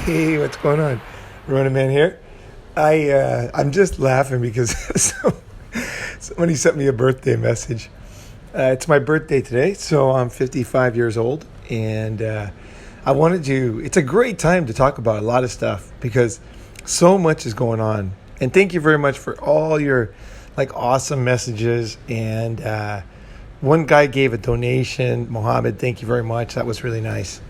Hey, what's going on? Ronin man here. I'm just laughing because somebody sent me a birthday message. It's my birthday today, so I'm 55 years old, and I wanted to. It's a great time to talk about a lot of stuff because so much is going on. And thank you very much for all your awesome messages. And one guy gave a donation, Mohammed. Thank you very much. That was really nice.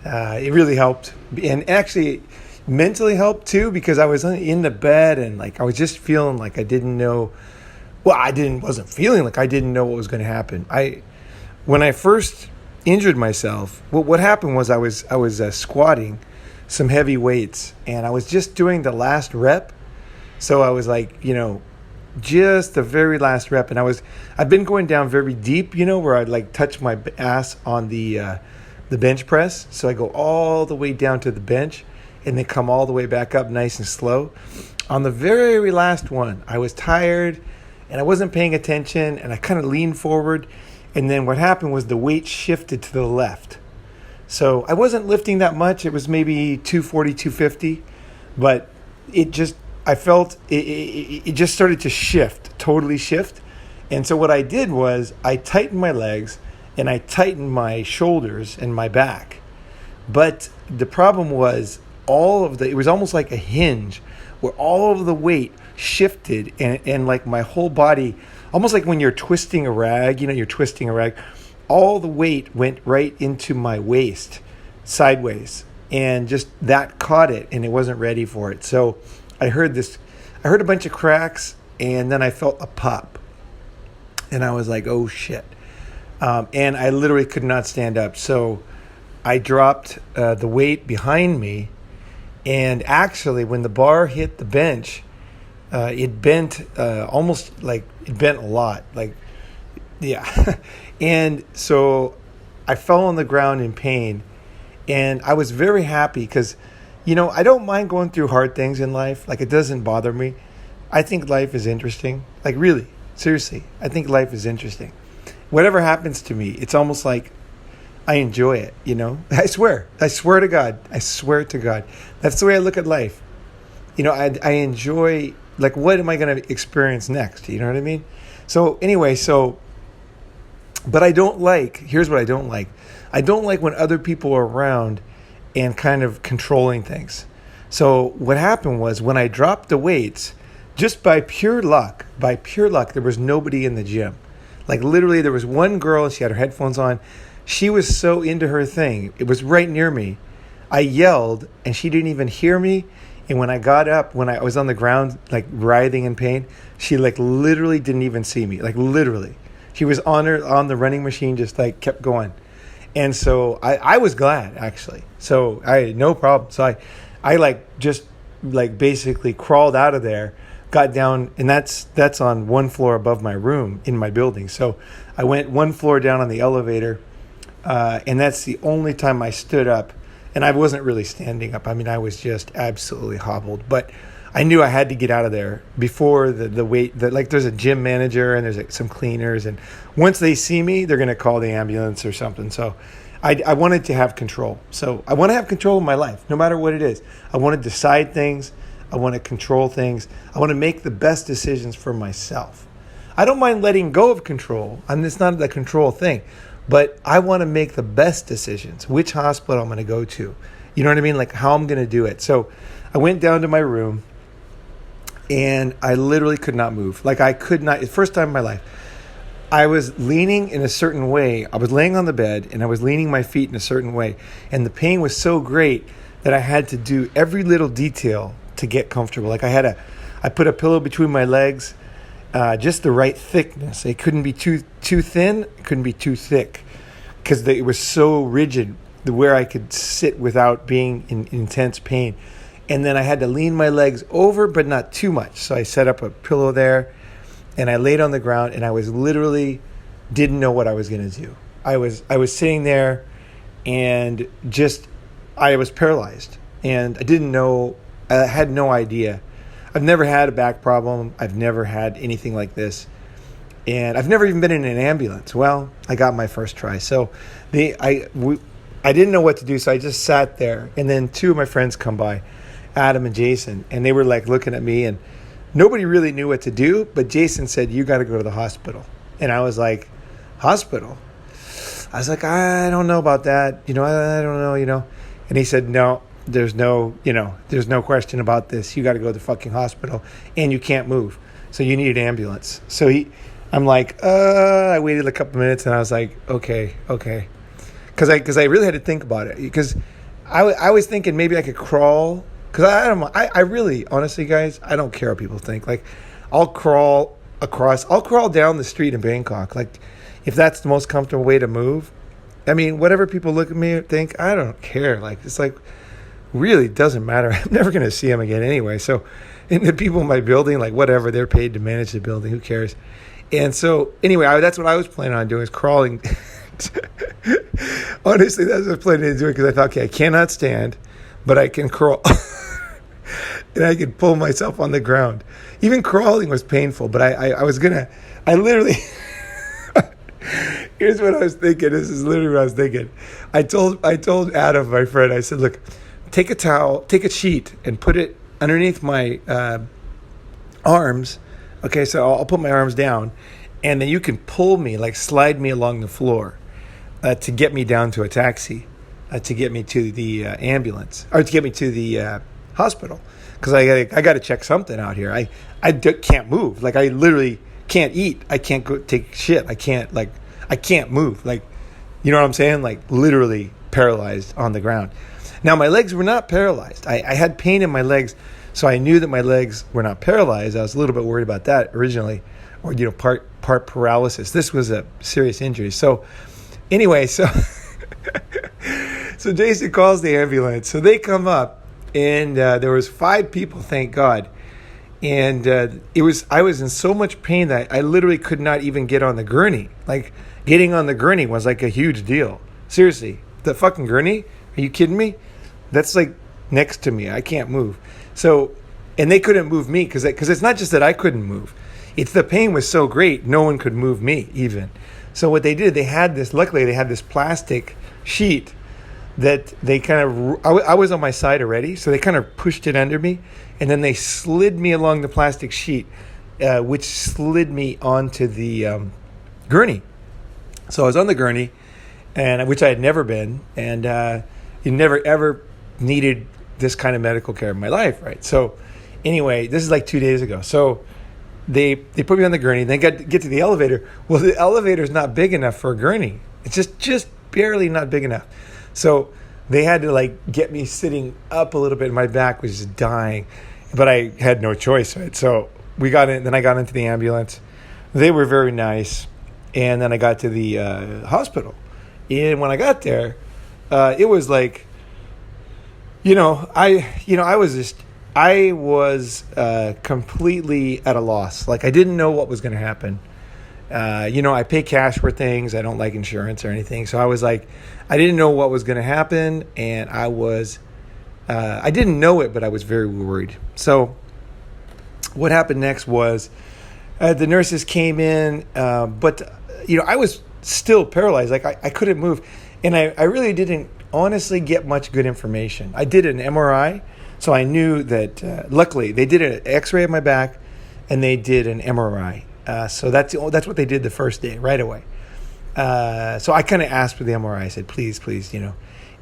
It really helped, and actually mentally helped too, because I was in the bed and I was just feeling like I didn't know. Well, wasn't feeling like I didn't know what was going to happen. When I first injured myself, what happened was I was squatting some heavy weights, and I was just doing the last rep. So I was just the very last rep, and I've been going down very deep, where I touch my ass on the bench press. So I go all the way down to the bench and then come all the way back up nice and slow. On the very last one, I was tired and I wasn't paying attention, and I kind of leaned forward, and then what happened was the weight shifted to the left. So I wasn't lifting that much. It was maybe 240, 250, but I felt it just started to totally shift. And so what I did was I tightened my legs and I tightened my shoulders and my back. But the problem was it was almost like a hinge where all of the weight shifted, and my whole body, almost like when you're twisting a rag, all the weight went right into my waist sideways, and just that caught it, and it wasn't ready for it. So I heard a bunch of cracks, and then I felt a pop, and I was like, oh shit. And I literally could not stand up. So I dropped the weight behind me, and actually when the bar hit the bench, it bent it bent a lot. And so I fell on the ground in pain, and I was very happy because, I don't mind going through hard things in life. It doesn't bother me. I think life is interesting. Really, seriously, I think life is interesting. Whatever happens to me, it's almost like I enjoy it, I swear to God. That's the way I look at life. I enjoy, what am I going to experience next? You know what I mean? So anyway, but here's what I don't like. I don't like when other people are around and kind of controlling things. So what happened was when I dropped the weights, just by pure luck, there was nobody in the gym. Literally, there was one girl, and she had her headphones on. She was so into her thing. It was right near me. I yelled, and she didn't even hear me. And when I got up, when I was on the ground, writhing in pain, she literally didn't even see me. Literally. She was on the running machine, just kept going. And so I was glad, actually. So I had no problem. So I just basically crawled out of there, got down, and that's on one floor above my room in my building. So I went one floor down on the elevator, and that's the only time I stood up. And I wasn't really standing up. I was just absolutely hobbled. But I knew I had to get out of there before the wait. There's a gym manager and there's some cleaners. And once they see me, they're going to call the ambulance or something. So I wanted to have control. So I want to have control of my life, no matter what it is. I want to decide things. I want to control things. I want to make the best decisions for myself. I don't mind letting go of control. It's not the control thing. But I want to make the best decisions, which hospital I'm going to go to. You know what I mean? How I'm going to do it. So I went down to my room, and I literally could not move. I could not. The first time in my life, I was leaning in a certain way. I was laying on the bed, and I was leaning my feet in a certain way. And the pain was so great that I had to do every little detail to get comfortable. I put a pillow between my legs, just the right thickness. It couldn't be too thin. It couldn't be too thick, because it was so rigid where I could sit without being in intense pain. And then I had to lean my legs over, but not too much. So I set up a pillow there, and I laid on the ground, and I was literally didn't know what I was going to do. I was sitting there, and I was paralyzed, and I didn't know. I had no idea. I've never had a back problem. I've never had anything like this. And I've never even been in an ambulance. Well, I got my first try. So I I didn't know what to do, so I just sat there. And then two of my friends come by, Adam and Jason, and they were like looking at me, and nobody really knew what to do. But Jason said, "You got to go to the hospital." And I was like, "Hospital?" I was like, "I don't know about that. I don't know. And he said, "No, there's no question about this. You got to go to the fucking hospital, and you can't move, so you need an ambulance." So I'm like, I waited a couple minutes, and I was like, okay. Because I really had to think about it. Because I was thinking maybe I could crawl. Because I really, honestly, guys, I don't care what people think. Like, I'll crawl down the street in Bangkok. Like, if that's the most comfortable way to move. I mean, whatever people look at me and think, I don't care. Like, it's like, really doesn't matter. I'm never going to see them again anyway. So, and the people in my building, like, whatever, they're paid to manage the building. Who cares? And so, anyway, that's what I was planning on doing, is crawling. Honestly, that's what I was planning on doing, because I thought, okay, I cannot stand, but I can crawl. And I could pull myself on the ground. Even crawling was painful, but I literally, here's what I was thinking. This is literally what I was thinking. I told Adam, my friend, I said, look, take a sheet and put it underneath my arms. Okay, so I'll put my arms down, and then you can pull me, like slide me along the floor to get me down to a taxi, to get me to the ambulance, or to get me to the hospital. Because I got to check something out here. I can't move. Like, I literally can't eat. I can't go take shit. I can't move. Like, you know what I'm saying? Like, literally paralyzed on the ground. Now, my legs were not paralyzed. I had pain in my legs, so I knew that my legs were not paralyzed. I was a little bit worried about that originally, or part paralysis. This was a serious injury. So, anyway, so Jason calls the ambulance. So they come up. And there was 5 people, thank God. And I was in so much pain that I literally could not even get on the gurney. Like, getting on the gurney was like a huge deal. Seriously, the fucking gurney? Are you kidding me? That's like next to me. I can't move. So, and they couldn't move me because it's not just that I couldn't move. It's the pain was so great, no one could move me even. So what they did, luckily they had this plastic sheet that they kind of, I was on my side already, so they kind of pushed it under me, and then they slid me along the plastic sheet, which slid me onto the gurney. So I was on the gurney, and which I had never been, and you never ever needed this kind of medical care in my life, right? So anyway, this is like 2 days ago. So they put me on the gurney, then get to the elevator. Well, the elevator's not big enough for a gurney. It's just barely not big enough. So they had to like get me sitting up a little bit. My back was just dying, but I had no choice, right? So we got in. Then I got into the ambulance. They were very nice, and then I got to the hospital. And when I got there, it was like, I was completely at a loss. Like, I didn't know what was going to happen. I pay cash for things. I don't like insurance or anything. So I was like, I didn't know what was going to happen. And I didn't know it, but I was very worried. So what happened next was the nurses came in, but I was still paralyzed. Like, I couldn't move. And I really didn't honestly get much good information. I did an MRI. So I knew that, luckily, they did an x-ray of my back and they did an MRI. So that's what they did the first day, right away. So I kind of asked for the MRI. I said, please,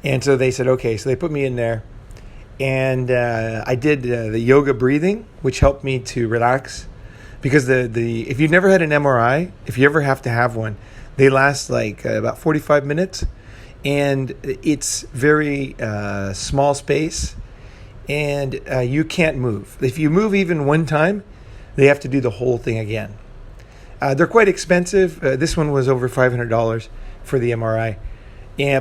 And so they said, okay. So they put me in there. And I did the yoga breathing, which helped me to relax. Because if you've never had an MRI, if you ever have to have one, they last like about 45 minutes. And it's very small space. And you can't move. If you move even one time, they have to do the whole thing again. They're quite expensive. This one was over $500 for the MRI.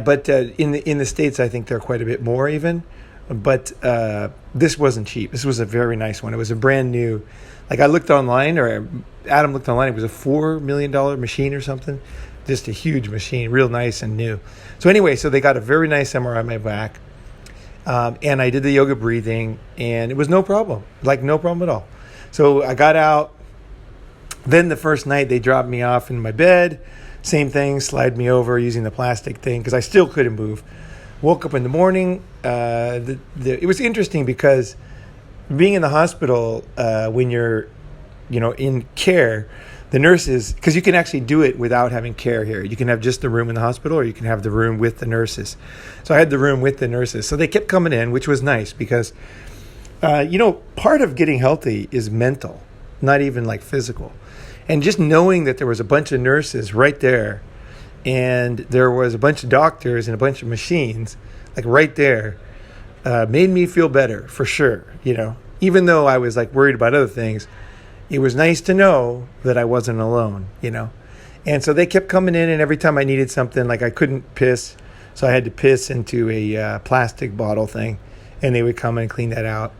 But in the States, I think they're quite a bit more even. But this wasn't cheap. This was a very nice one. It was a brand new. Like, I looked online, or Adam looked online. It was a $4 million machine or something. Just a huge machine, real nice and new. So anyway, so they got a very nice MRI on my back. And I did the yoga breathing, and it was no problem. Like, no problem at all. So I got out. Then the first night, they dropped me off in my bed. Same thing, slide me over using the plastic thing, because I still couldn't move. woke up in the morning. It was interesting because being in the hospital when you're, in care, the nurses, because you can actually do it without having care here. You can have just the room in the hospital, or you can have the room with the nurses. So I had the room with the nurses. So they kept coming in, which was nice because, part of getting healthy is mental, not even like physical. And just knowing that there was a bunch of nurses right there, and there was a bunch of doctors and a bunch of machines, like right there, made me feel better for sure. Even though I was like worried about other things, it was nice to know that I wasn't alone, And so they kept coming in, and every time I needed something, like I couldn't piss, so I had to piss into a plastic bottle thing, and they would come and clean that out.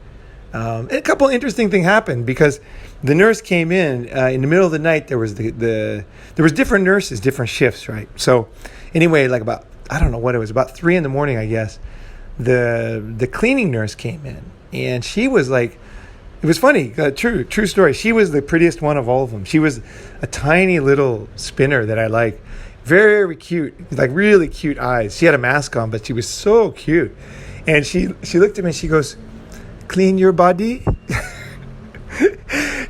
And a couple of interesting things happened because the nurse came in the middle of the night. There was there was different nurses, different shifts, right? So anyway, like about, I don't know what it was, about 3 a.m, I guess, the cleaning nurse came in, and she was like, it was funny, true story. She was the prettiest one of all of them. She was a tiny little spinner that I like, very cute, like really cute eyes. She had a mask on, but she was so cute. And she looked at me and she goes, "Clean your body."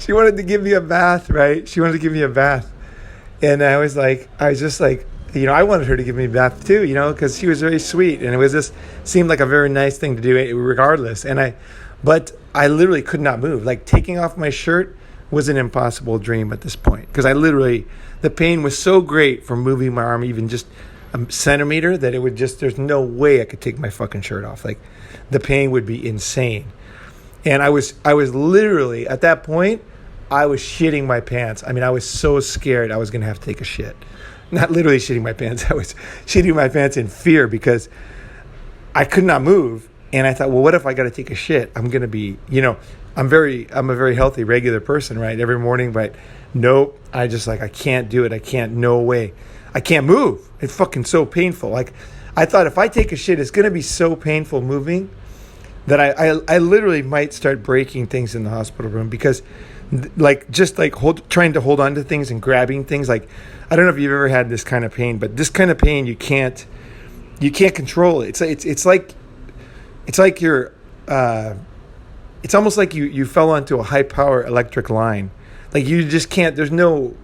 She wanted to give me a bath, right? She wanted to give me a bath. And I was just like, I wanted her to give me a bath too, because she was very sweet. And it was just seemed like a very nice thing to do regardless. But I literally could not move. Like taking off my shirt was an impossible dream at this point. Because the pain was so great from moving my arm even just a centimeter that there's no way I could take my fucking shirt off. Like the pain would be insane. And I was literally, at that point, I was shitting my pants. I mean, I was so scared I was going to have to take a shit. Not literally shitting my pants. I was shitting my pants in fear because I could not move. And I thought, well, what if I got to take a shit? I'm going to be, I'm a very healthy, regular person, right? Every morning, but nope. I can't do it. I can't, no way. I can't move. It's fucking so painful. Like, I thought if I take a shit, it's going to be so painful moving that I literally might start breaking things in the hospital room because trying to hold on to things and grabbing things. Like, I don't know if you've ever had this kind of pain, but this kind of pain, you can't control it. It's like you're, it's almost like you fell onto a high power electric line. Like you just can't, there's nothing.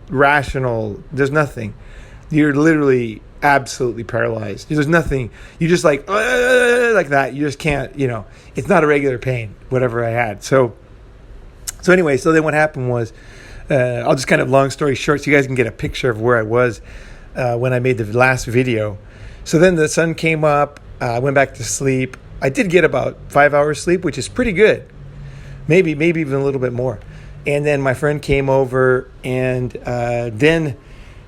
You're literally absolutely paralyzed. There's nothing. You just like that. You just can't, it's not a regular pain, whatever I had. So anyway, so then what happened was, I'll just kind of long story short, so you guys can get a picture of where I was when I made the last video. So then the sun came up. I went back to sleep. I did get about 5 hours sleep, which is pretty good. Maybe even a little bit more. And then my friend came over, and then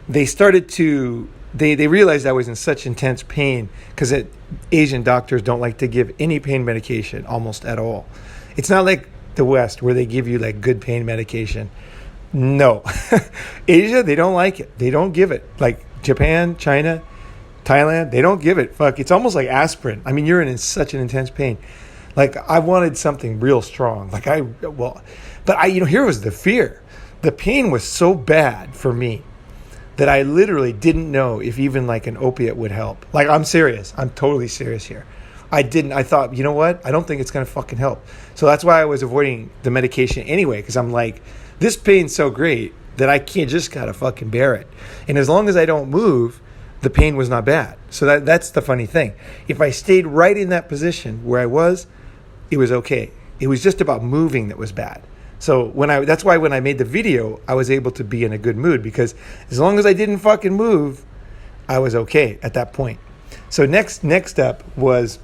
they started to, they realized I was in such intense pain because Asian doctors don't like to give any pain medication almost at all. It's not like the West where they give you like good pain medication. No. Asia, they don't like it. They don't give it. Like Japan, China, Thailand, they don't give it. Fuck, it's almost like aspirin. I mean, you're in such an intense pain. Like, I wanted something real strong. Here was the fear. The pain was so bad for me that I literally didn't know if even like an opiate would help. Like, I'm serious. I'm totally serious here. I thought, you know what? I don't think it's going to fucking help. So that's why I was avoiding the medication anyway, because I'm like, this pain's so great that I just got to fucking bear it. And as long as I don't move, the pain was not bad. So that's the funny thing. If I stayed right in that position where I was, it was okay. It was just about moving that was bad. So that's why when I made the video, I was able to be in a good mood, because as long as I didn't fucking move, I was okay at that point. So next up was,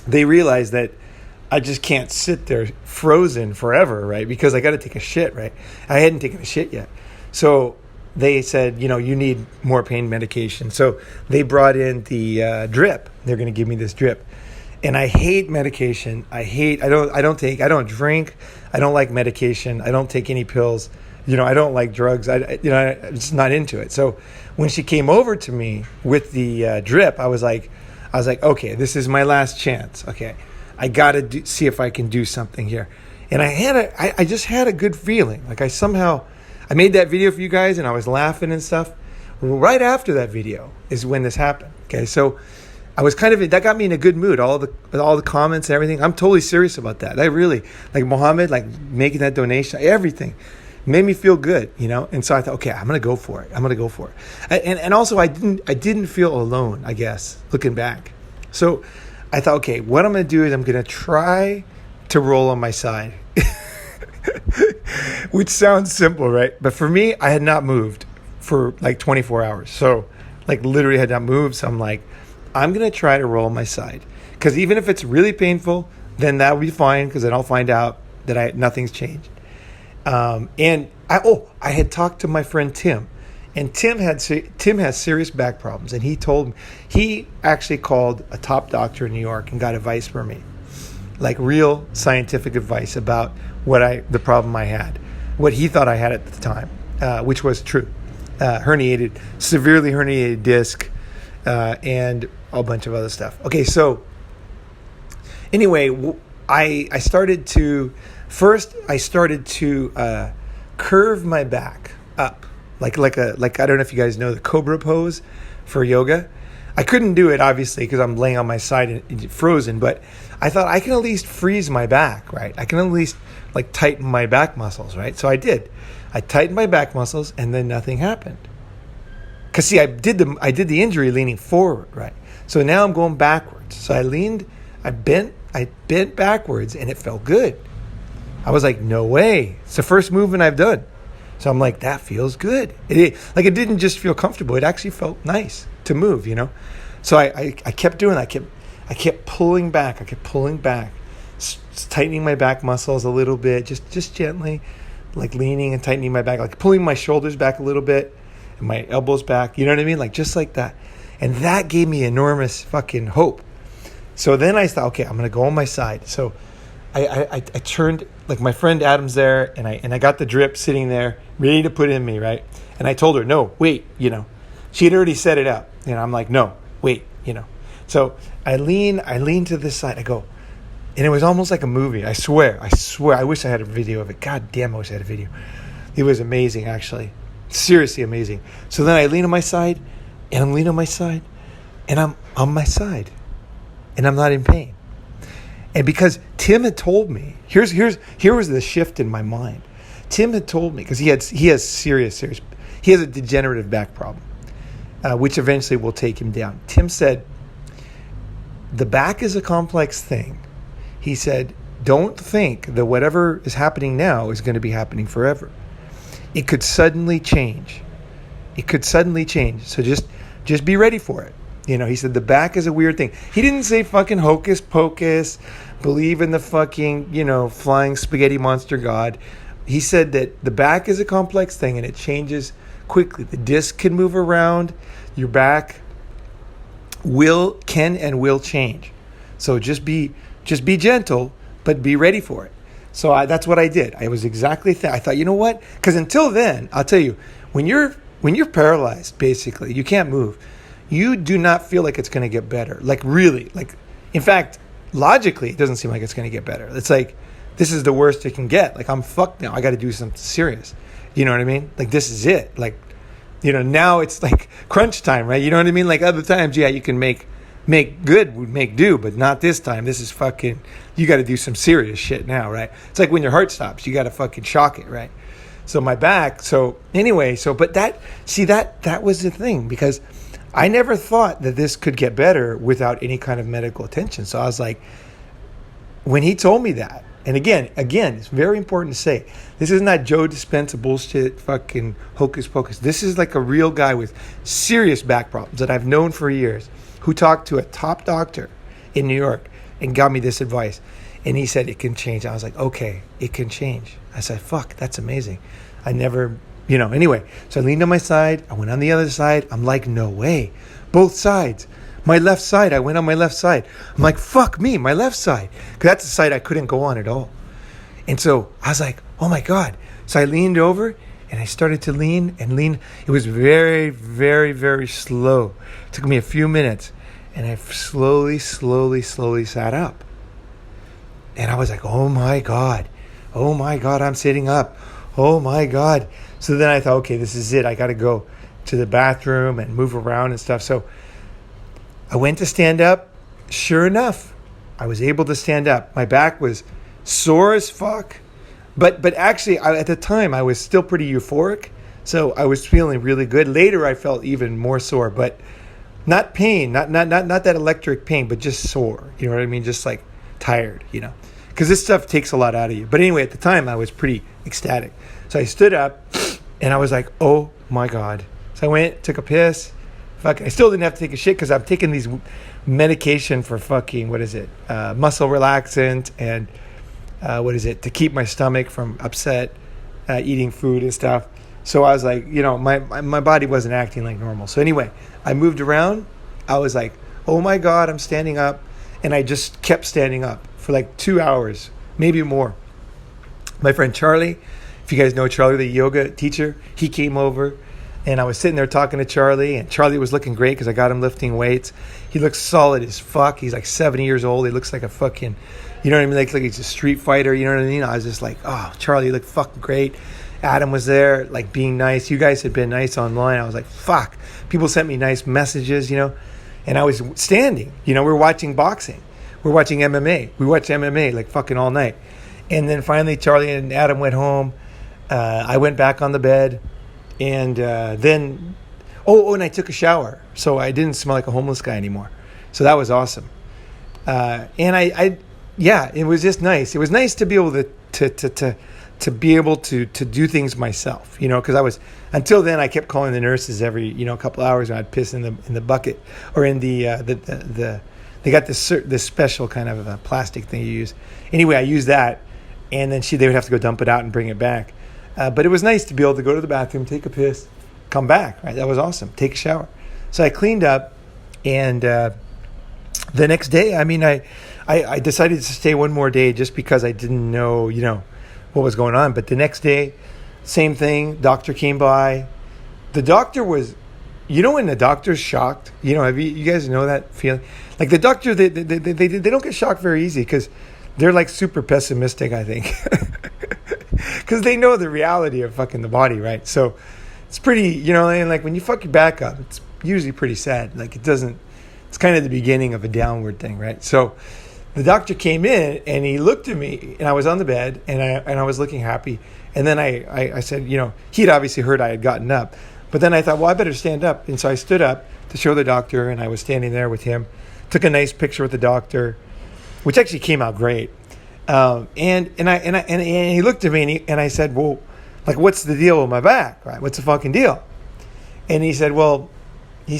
they realized that I just can't sit there frozen forever, right? Because I got to take a shit, right? I hadn't taken a shit yet. So they said, you need more pain medication. So they brought in the drip. They're going to give me this drip. And I hate medication. I don't drink. I don't like medication. I don't take any pills. I don't like drugs. I'm just not into it. So when she came over to me with the drip, I was like, okay, this is my last chance. Okay, I got to see if I can do something here. And I just had a good feeling. Like I made that video for you guys and I was laughing and stuff. Right after that video is when this happened. Okay, so I was that got me in a good mood. All the comments and everything. I'm totally serious about that. I really like Mohammed, like making that donation, everything made me feel good, And so I thought, okay, I'm going to go for it. And also I didn't feel alone, I guess, looking back. So I thought, okay, what I'm going to do is I'm going to try to roll on my side, which sounds simple, right? But for me, I had not moved for like 24 hours. So like literally had not moved. So I'm like, I'm going to try to roll on my side, because even if it's really painful, then that will be fine, because then I'll find out that nothing's changed. And I had talked to my friend Tim, and Tim has serious back problems, and he told me he actually called a top doctor in New York and got advice from me, like real scientific advice about the problem I had, what he thought I had at the time, which was true, severely herniated disc, and a bunch of other stuff. Okay, so anyway, I started to curve my back up, like I don't know if you guys know the cobra pose for yoga. I couldn't do it obviously because I'm laying on my side and frozen, but I thought I can at least freeze my back, right? I can at least like tighten my back muscles, right? So I did. I tightened my back muscles, and then nothing happened. Cause see, I did the injury leaning forward, right? So now I'm going backwards. So I bent backwards, and it felt good. I was like, no way. It's the first movement I've done. So I'm like, that feels good. It didn't just feel comfortable. It actually felt nice to move, So I kept doing that. I kept pulling back. Tightening my back muscles a little bit, just gently, like leaning and tightening my back, like pulling my shoulders back a little bit and my elbows back. You know what I mean? Like just like that. And that gave me enormous fucking hope. So then I thought, okay, I'm going to go on my side. So I turned, like my friend Adam's there, and I got the drip sitting there ready to put in me, right? And I told her, no, wait, she had already set it up. I'm like, no, wait, So I lean to this side. I go, and it was almost like a movie. I swear. I wish I had a video of it. God damn, I wish I had a video. It was amazing, actually. Seriously amazing. So then I lean on my side, and I'm leaning on my side, and I'm on my side, and I'm not in pain. And because Tim had told me, here was the shift in my mind. Tim had told me, because he has serious, he has a degenerative back problem, which eventually will take him down. Tim said, the back is a complex thing. He said, don't think that whatever is happening now is going to be happening forever. It could suddenly change. So just be ready for it. He said the back is a weird thing. He didn't say fucking hocus pocus, believe in the fucking, flying spaghetti monster god. He said that the back is a complex thing and it changes quickly. The disc can move around. Your back can and will change. So just be gentle, but be ready for it. So that's what I did. I was exactly I thought, you know what? Because until then, I'll tell you, when you're paralyzed, basically, you can't move. You do not feel like it's going to get better. Like really, like in fact, logically, it doesn't seem like it's going to get better. It's like, this is the worst it can get. Like I'm fucked now. I got to do something serious. You know what I mean? Like this is it. Like, now it's like crunch time, right? You know what I mean? Like other times, yeah, you can make good, make do, but not this time. This is fucking, you got to do some serious shit now, right? It's like when your heart stops, you got to fucking shock it, right? So my back, but that was the thing, because I never thought that this could get better without any kind of medical attention. So I was like, when he told me that, and again, it's very important to say, this is not Joe Dispenza bullshit, fucking hocus pocus. This is like a real guy with serious back problems that I've known for years, who talked to a top doctor in New York and got me this advice. And he said, it can change. I was like, okay, it can change. I said, fuck, that's amazing. I never, anyway. So I leaned on my side. I went on the other side. I'm like, no way. Both sides. My left side, I went on my left side. I'm like, fuck me, my left side. Because that's the side I couldn't go on at all. And so I was like, oh my God. So I leaned over and I started to lean. It was very, very, very slow. It took me a few minutes. And I slowly sat up. And I was like, oh my God, I'm sitting up. Oh my God. So then I thought, okay, this is it. I got to go to the bathroom and move around and stuff. So I went to stand up. Sure enough, I was able to stand up. My back was sore as fuck. But actually, at the time, I was still pretty euphoric. So I was feeling really good. Later, I felt even more sore, but not pain, not that electric pain, but just sore. You know what I mean? Just like tired, you know, because this stuff takes a lot out of you. But anyway, at the time, I was pretty ecstatic. So I stood up and I was like, oh my God. So I went, took a piss. Fuck, I still didn't have to take a shit because I'm taking these medication for fucking, muscle relaxant and to keep my stomach from upset eating food and stuff. So I was like, you know, my body wasn't acting like normal. So anyway, I moved around. I was like, oh my God, I'm standing up. And I just kept standing up for like 2 hours, maybe more. My friend Charlie, if you guys know Charlie, the yoga teacher, he came over. And I was sitting there talking to Charlie. And Charlie was looking great because I got him lifting weights. He looks solid as fuck. He's like 70 years old. He looks like a fucking, you know what I mean? Like he's a street fighter, you know what I mean? I was just like, oh, Charlie, you look fucking great. Adam was there, like being nice. You guys had been nice online. I was like, fuck. People sent me nice messages, you know. And I was standing. You know, we were watching boxing. We're watching MMA. We watched MMA like fucking all night. And then finally, Charlie and Adam went home. I went back on the bed. And then, and I took a shower. So I didn't smell like a homeless guy anymore. So that was awesome. And it was just nice. It was nice to be able to be able to do things myself, you know, because until then I kept calling the nurses every, you know, couple hours and I'd piss in the bucket or in they got this special kind of a plastic thing you use. Anyway, I used that, and then they would have to go dump it out and bring it back. But it was nice to be able to go to the bathroom, take a piss, come back. Right, that was awesome. Take a shower. So I cleaned up, and the next day, I mean, I decided to stay one more day just because I didn't know, you know, what was going on. But the next day, same thing. Doctor came by. The doctor was, you know, when the doctor's shocked, you know, you guys know that feeling? Like the doctor, they don't get shocked very easy because they're like super pessimistic, I think. Because they know the reality of fucking the body, right? So it's pretty, you know, and like when you fuck your back up, it's usually pretty sad. Like it's kind of the beginning of a downward thing, right? So the doctor came in and he looked at me, and I was on the bed and I was looking happy. And then I said, you know, he'd obviously heard I had gotten up, but then I thought, well, I better stand up. And so I stood up to show the doctor, and I was standing there with him, took a nice picture with the doctor, which actually came out great. And he looked at me and I said, well, like, what's the deal with my back? Right? What's the fucking deal? And he said, he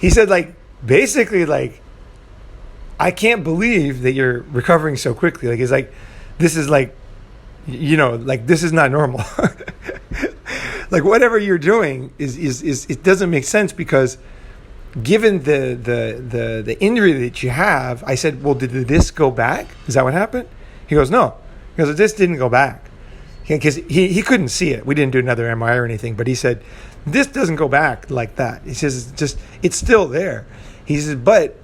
said, like, basically, like, I can't believe that you're recovering so quickly. Like, it's like, this is like, you know, like, this is not normal. Like, whatever you're doing is it doesn't make sense because given the injury that you have. I said, well, did the disc go back? Is that what happened? He goes, no. He goes, the disc didn't go back. Because he couldn't see it. We didn't do another MRI or anything, but he said, this doesn't go back like that. He says, it's still there. He says, but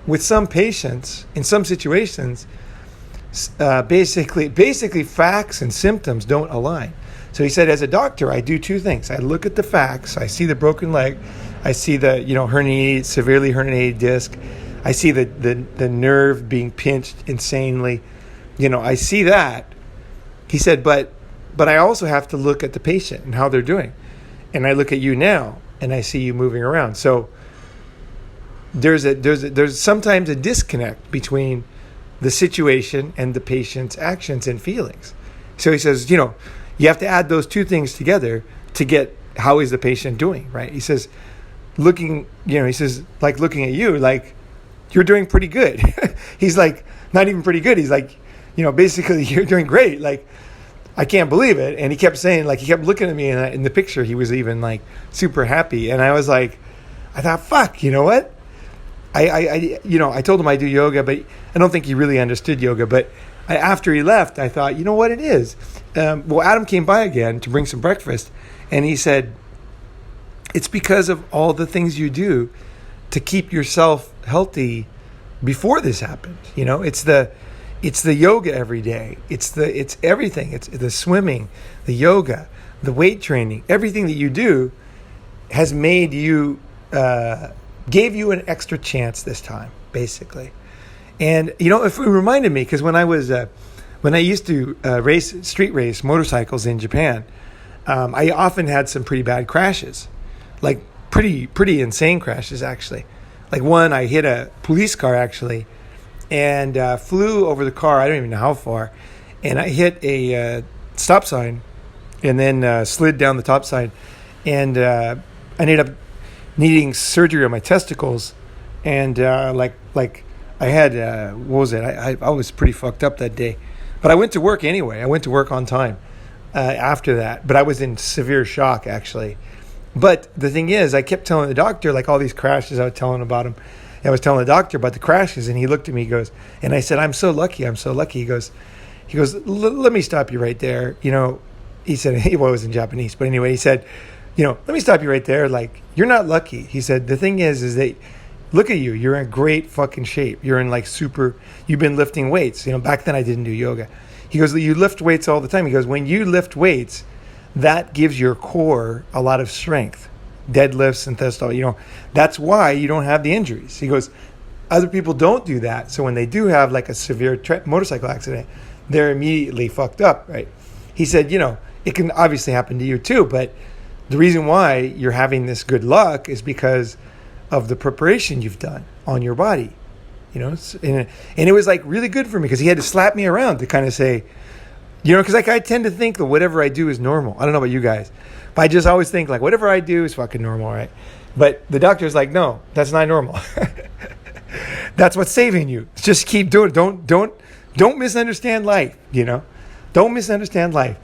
with some patients, in some situations, basically facts and symptoms don't align. So he said, as a doctor, I do two things. I look at the facts. I see the broken leg. I see the, herniated, severely herniated disc. I see the nerve being pinched insanely. I see that. He said, but I also have to look at the patient and how they're doing. And I look at you now and I see you moving around. So there's sometimes a disconnect between the situation and the patient's actions and feelings. So he says, you have to add those two things together to get how is the patient doing, right? He says, looking at you, like, you're doing pretty good. He's like, not even pretty good. He's like, basically you're doing great. Like, I can't believe it. And he kept saying, like, he kept looking at me, and in the picture, he was even like super happy. And I was like, I thought, fuck, you know what? I told him I do yoga, but I don't think he really understood yoga. But after he left, I thought, you know what it is? Adam came by again to bring some breakfast, and he said, it's because of all the things you do to keep yourself healthy before this happened. It's the yoga every day. It's everything. It's the swimming, the yoga, the weight training. Everything that you do has made you gave you an extra chance this time, basically. And, you know, if it reminded me, because when I used to street race motorcycles in Japan, I often had some pretty bad crashes, like pretty insane crashes, actually. Like one, I hit a police car, actually, and flew over the car. I don't even know how far. And I hit a stop sign and then slid down the top side. And I ended up needing surgery on my testicles. And like I had, what was it? I was pretty fucked up that day. But I went to work anyway. I went to work on time after that. But I was in severe shock, actually. But the thing is, I kept telling the doctor, like all these crashes I was telling about him. I was telling the doctor about the crashes, and he looked at me, he goes, and I said, I'm so lucky. He goes, let me stop you right there. You know, he said, well, it was in Japanese, but anyway, he said, you know, let me stop you right there. Like, you're not lucky. He said, the thing is that, look at you. You're in great fucking shape. You're in like you've been lifting weights. You know, back then I didn't do yoga. He goes, you lift weights all the time. He goes, when you lift weights, that gives your core a lot of strength. Deadlifts and thistles, you know, that's why you don't have the injuries. He goes, other people don't do that. So when they do have like a severe motorcycle accident, they're immediately fucked up, right? He said, you know, it can obviously happen to you too, but the reason why you're having this good luck is because of the preparation you've done on your body, you know? And it was like really good for me because he had to slap me around to kind of say, you know, because like I tend to think that whatever I do is normal. I don't know about you guys, but I just always think like whatever I do is fucking normal, right? But the doctor's like, no, that's not normal. That's what's saving you. Just keep doing it. Don't misunderstand life. You know, don't misunderstand life.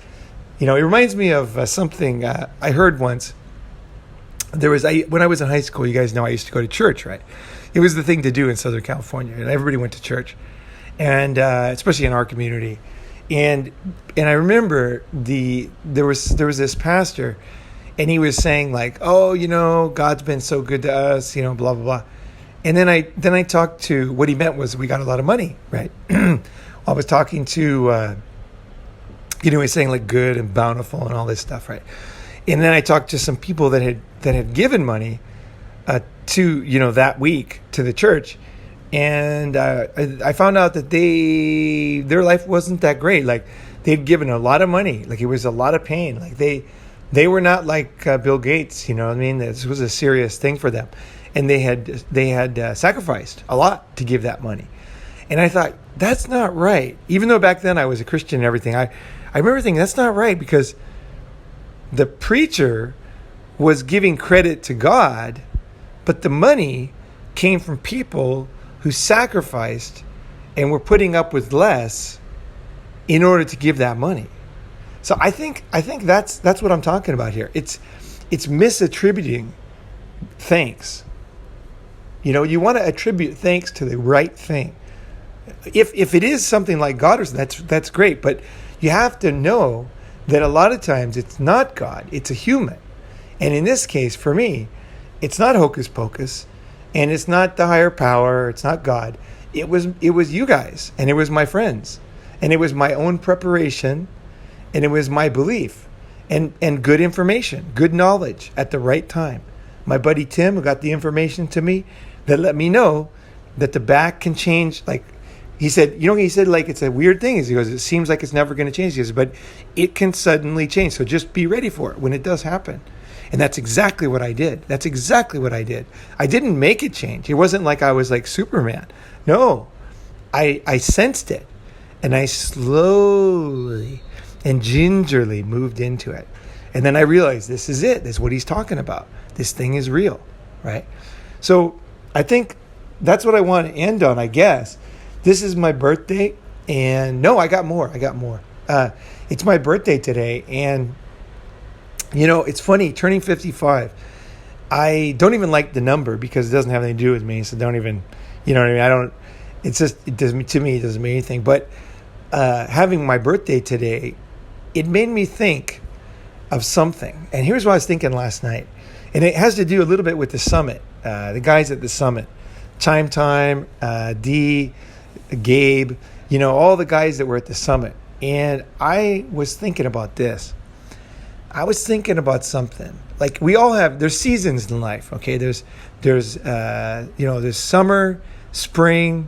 You know, it reminds me of something I heard once. When I was in high school, you guys know I used to go to church, right? It was the thing to do in Southern California, and everybody went to church, and especially in our community. And I remember there was this pastor, and he was saying like, oh, you know, God's been so good to us, you know, blah blah blah. And then I talked to, what he meant was we got a lot of money, right? I was talking to, you know, he was saying like good and bountiful and all this stuff, right? And then I talked to some people that had given money to, you know, that week to the church. And I found out that their life wasn't that great. Like they'd given a lot of money. Like it was a lot of pain. Like they were not like Bill Gates. You know what I mean? This was a serious thing for them, and they had sacrificed a lot to give that money. And I thought that's not right. Even though back then I was a Christian and everything, I remember thinking that's not right because the preacher was giving credit to God, but the money came from people who sacrificed and were putting up with less in order to give that money. So I think that's what I'm talking about here. It's misattributing thanks. You know, you want to attribute thanks to the right thing. If it is something like God, that's great, but you have to know that a lot of times it's not God, it's a human. And in this case, for me, it's not hocus pocus. And it's not the higher power. It's not God. It was you guys, and it was my friends, and it was my own preparation, and it was my belief, and good information, good knowledge at the right time. My buddy Tim, who got the information to me, that let me know that the back can change. Like he said, like it's a weird thing. He goes, it seems like it's never going to change. He says, but it can suddenly change. So just be ready for it when it does happen. And that's exactly what I did. I didn't make it change. It wasn't like I was like Superman. No, I sensed it. And I slowly and gingerly moved into it. And then I realized this is it. This is what he's talking about. This thing is real, right? So I think that's what I want to end on, I guess. This is my birthday. And no, I got more. It's my birthday today. And you know, it's funny, turning 55, I don't even like the number because it doesn't have anything to do with me. So don't even, you know what I mean? To me, it doesn't mean anything. But having my birthday today, it made me think of something. And here's what I was thinking last night. And it has to do a little bit with the summit, the guys at the summit, Time, D, Gabe, you know, all the guys that were at the summit. And I was thinking about this. I was thinking about something. Like we all have, there's seasons in life. Okay, there's summer, spring,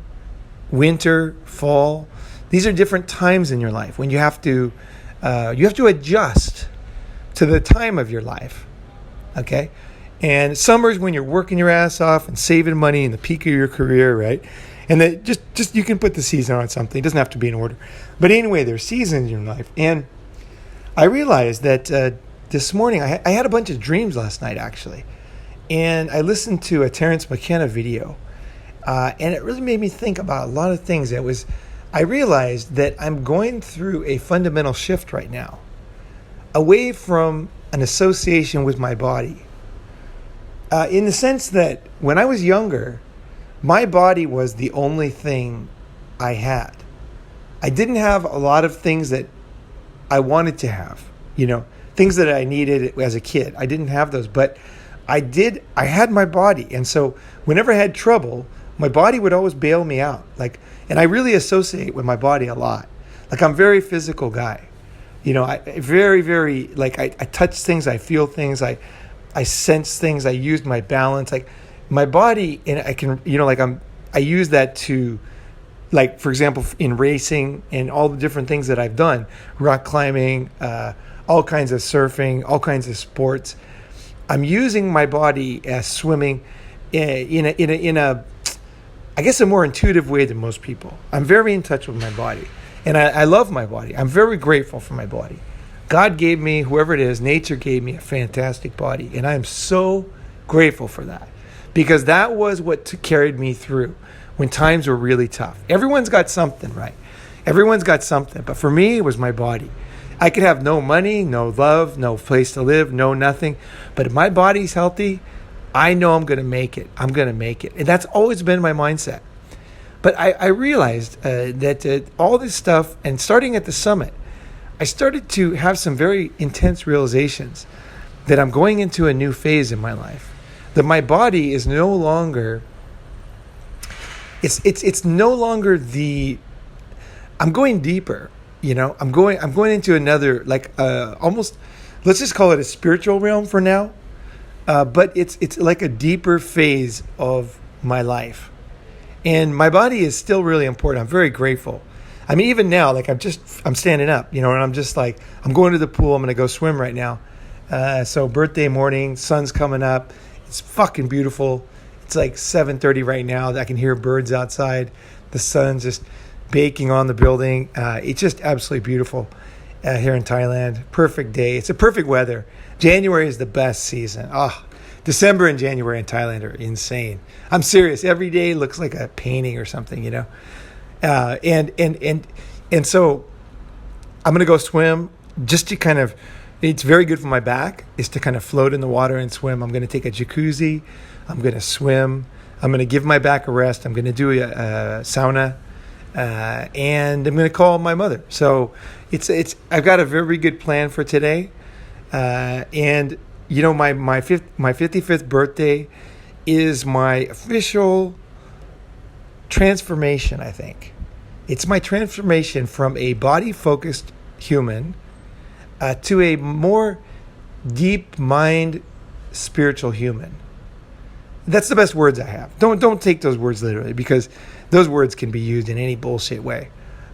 winter, fall. These are different times in your life when you have to adjust to the time of your life. Okay, and summer's when you're working your ass off and saving money in the peak of your career, right? And then just you can put the season on something. It doesn't have to be in order. But anyway, there's seasons in your life, and I realized that this morning I had a bunch of dreams last night, actually. And I listened to a Terrence McKenna video. And it really made me think about a lot of things. I realized that I'm going through a fundamental shift right now, away from an association with my body. In the sense that when I was younger, my body was the only thing I had. I didn't have a lot of things that I wanted to have, things that I needed as a kid. I didn't have those, but I had my body. And so whenever I had trouble, my body would always bail me out. And I really associate with my body a lot. I'm a very physical guy. I very, very, I touch things, I feel things, I sense things, I use my balance. My body, and I can, I use that to, for example, in racing and all the different things that I've done, rock climbing, all kinds of surfing, all kinds of sports. I'm using my body as swimming in a I guess a more intuitive way than most people. I'm very in touch with my body, and I love my body. I'm very grateful for my body. God gave me, whoever it is, nature gave me a fantastic body, and I am so grateful for that, because that was what carried me through when times were really tough. Everyone's got something, right? Everyone's got something, but for me, it was my body. I could have no money, no love, no place to live, no nothing, but if my body's healthy, I know I'm going to make it. I'm going to make it. And that's always been my mindset. But I realized that all this stuff, and starting at the summit, I started to have some very intense realizations that I'm going into a new phase in my life. That my body is no longer, it's no longer I'm going deeper, I'm going into another, almost, let's just call it a spiritual realm for now. But it's like a deeper phase of my life. And my body is still really important. I'm very grateful. I mean, even now, I'm standing up, and I'm just I'm going to the pool. I'm going to go swim right now. So birthday morning, sun's coming up. It's fucking beautiful. It's 7:30 right now. I can hear birds outside. The sun's just baking on the building. It's just absolutely beautiful here in Thailand. Perfect day. It's a perfect weather. January is the best season. December and January in Thailand are insane. I'm serious. Every day looks like a painting or something, And so I'm going to go swim just to kind of, it's very good for my back, is to kind of float in the water and swim. I'm going to take a jacuzzi. I'm going to swim. I'm going to give my back a rest. I'm going to do a sauna. And I'm going to call my mother. So I've got a very good plan for today. And my 55th birthday is my official transformation, I think. It's my transformation from a body-focused human to a more deep mind, spiritual human. That's the best words I have. Don't take those words literally, because those words can be used in any bullshit way.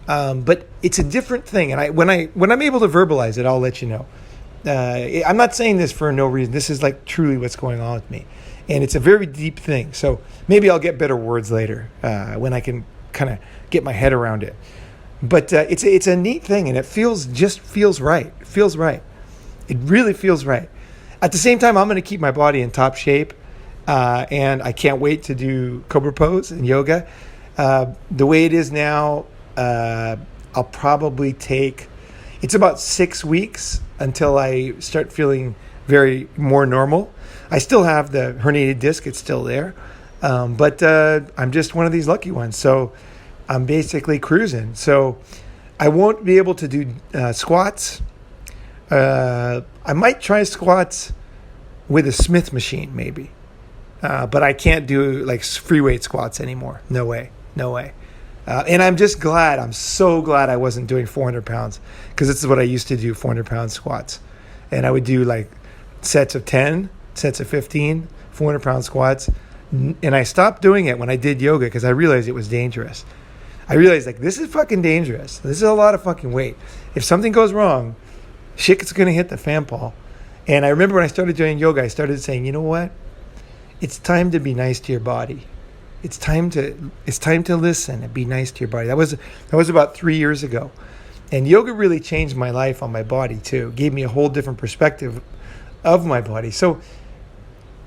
But it's a different thing, and when I'm able to verbalize it, I'll let you know. I'm not saying this for no reason. This is truly what's going on with me, and it's a very deep thing. So maybe I'll get better words later when I can kind of get my head around it. But it's a neat thing, and it feels right. It feels right. It really feels right. At the same time, I'm going to keep my body in top shape, and I can't wait to do Cobra Pose and yoga. The way it is now, I'll probably take, it's about 6 weeks until I start feeling very more normal. I still have the herniated disc. It's still there. But I'm just one of these lucky ones. So I'm basically cruising. So I won't be able to do squats. I might try squats with a Smith machine maybe. But I can't do free weight squats anymore. No way. And I'm so glad I wasn't doing 400 pounds, because this is what I used to do, 400 pound squats. and I would do like sets of 10, sets of 15, 400-pound squats. And I stopped doing it when I did yoga because I realized it was dangerous. I realized, like, this is fucking dangerous. This is a lot of fucking weight. If something goes wrong, shit's going to hit the fan, Paul. And I remember when I started doing yoga, I started saying, you know what? It's time to be nice to your body. It's time to listen and be nice to your body. That was about 3 years ago. And yoga really changed my life on my body too. It gave me a whole different perspective of my body. So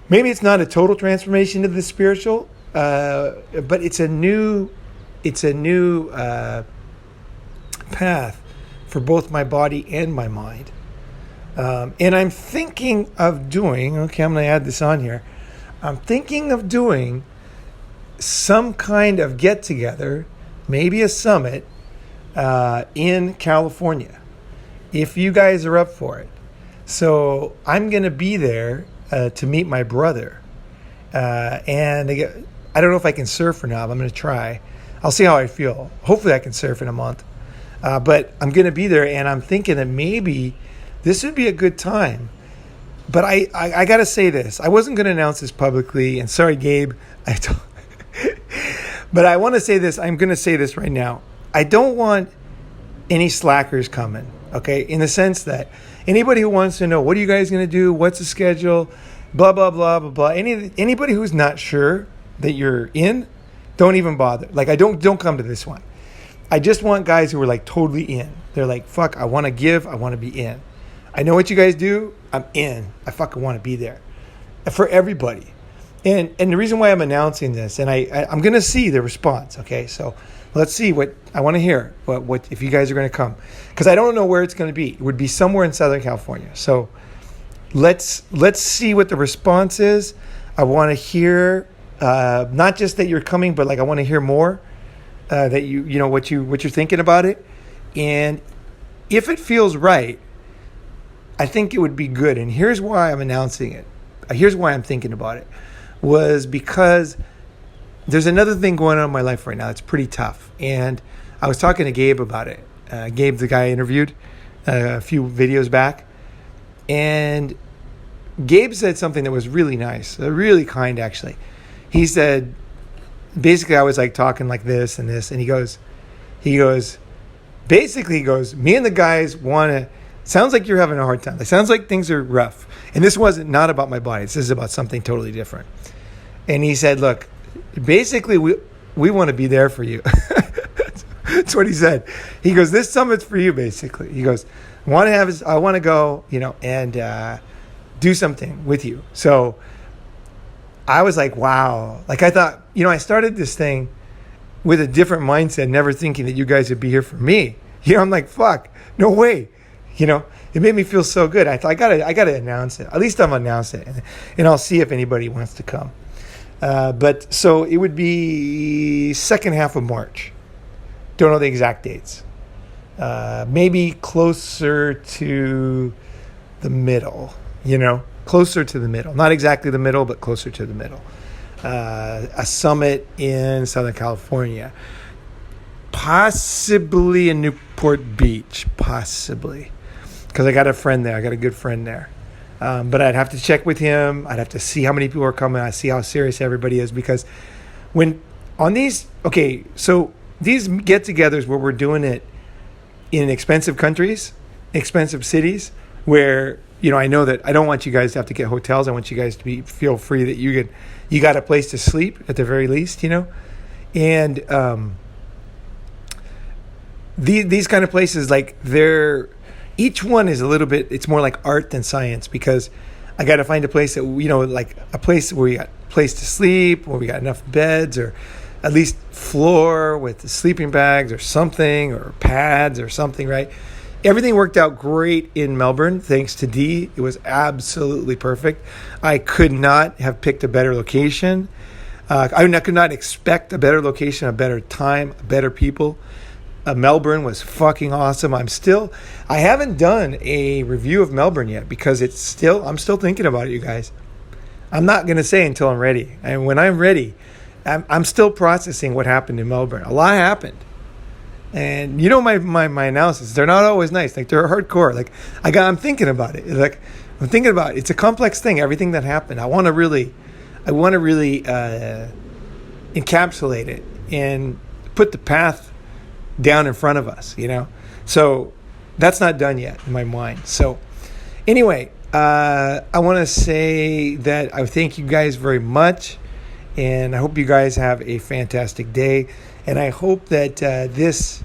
maybe it's not a total transformation to the spiritual, but it's a new path for both my body and my mind. And I'm thinking of doing, okay, I'm going to add this on here. I'm thinking of doing some kind of get-together, maybe a summit, in California, if you guys are up for it. So I'm going to be there to meet my brother. And I don't know if I can surf or not. I'm going to try. I'll see how I feel. Hopefully I can surf in a month. But I'm going to be there, and I'm thinking that maybe this would be a good time. But I got to say this. I wasn't going to announce this publicly, and sorry, Gabe. But I want to say this. I'm going to say this right now. I don't want any slackers coming, okay? In the sense that anybody who wants to know, what are you guys going to do? What's the schedule? Blah, blah, blah, blah, blah. Anybody who's not sure that you're in, don't even bother. Like, don't come to this one. I just want guys who are like totally in. They're like, fuck, I want to give. I want to be in. I know what you guys do. I'm in. I fucking want to be there. For everybody. And the reason why I'm announcing this, and I'm going to see the response, okay? So let's see what I want to hear. What if you guys are going to come? Because I don't know where it's going to be. It would be somewhere in Southern California. So let's see what the response is. I want to hear not just that you're coming, but like I want to hear more. That you know what you're thinking about it, and if it feels right, I think it would be good. And here's why I'm announcing it. Here's why I'm thinking about it, was because there's another thing going on in my life right now that's pretty tough. And I was talking to Gabe about it. Gabe, the guy I interviewed a few videos back, and Gabe said something that was really nice, really kind actually. He said, basically, I was like talking like this and this, and he goes, me and the guys want to, sounds like you're having a hard time. It sounds like things are rough. And this wasn't not about my body. This is about something totally different. And he said, look, basically we want to be there for you. That's what he said. He goes, this summit's for you, basically. He goes, I want to go, and do something with you. So I was like, wow. Like I thought, I started this thing with a different mindset, never thinking that you guys would be here for me. I'm like, fuck, no way. It made me feel so good. I thought I gotta announce it. At least I'm announced it, and I'll see if anybody wants to come. But so it would be second half of March. Don't know the exact dates. Maybe closer to the middle. Closer to the middle. Not exactly the middle, but closer to the middle. A summit in Southern California. Possibly in Newport Beach. Possibly. Because I got a friend there. I got a good friend there. But I'd have to check with him. I'd have to see how many people are coming. I'd see how serious everybody is. Because when on these... Okay, so these get-togethers where we're doing it in expensive countries, expensive cities, where... I know that I don't want you guys to have to get hotels. I want you guys to feel free that you got a place to sleep at the very least, And these kind of places, like each one is a little bit. It's more like art than science, because I got to find a place that like a place where we got a place to sleep, where we got enough beds, or at least floor with the sleeping bags or something, or pads or something, right? Everything worked out great in Melbourne, thanks to Dee. It was absolutely perfect. I could not have picked a better location. I could not expect a better location, a better time, better people. Melbourne was fucking awesome. I haven't done a review of Melbourne yet because I'm still thinking about it, you guys. I'm not going to say until I'm ready. And when I'm ready, I'm still processing what happened in Melbourne. A lot happened. And my analysis, they're not always nice. Like, they're hardcore. Like, I'm thinking about it. Like, I'm thinking about it. It's a complex thing. Everything that happened, I want to really encapsulate it and put the path down in front of us, So that's not done yet in my mind. So anyway, I want to say that I thank you guys very much. And I hope you guys have a fantastic day. And I hope that this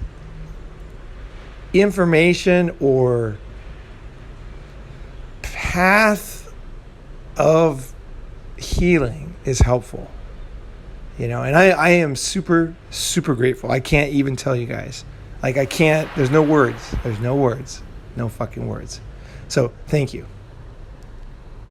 information or path of healing is helpful. And I am super, super grateful. I can't even tell you guys. Like, I can't, there's no words. There's no words. No fucking words. So thank you.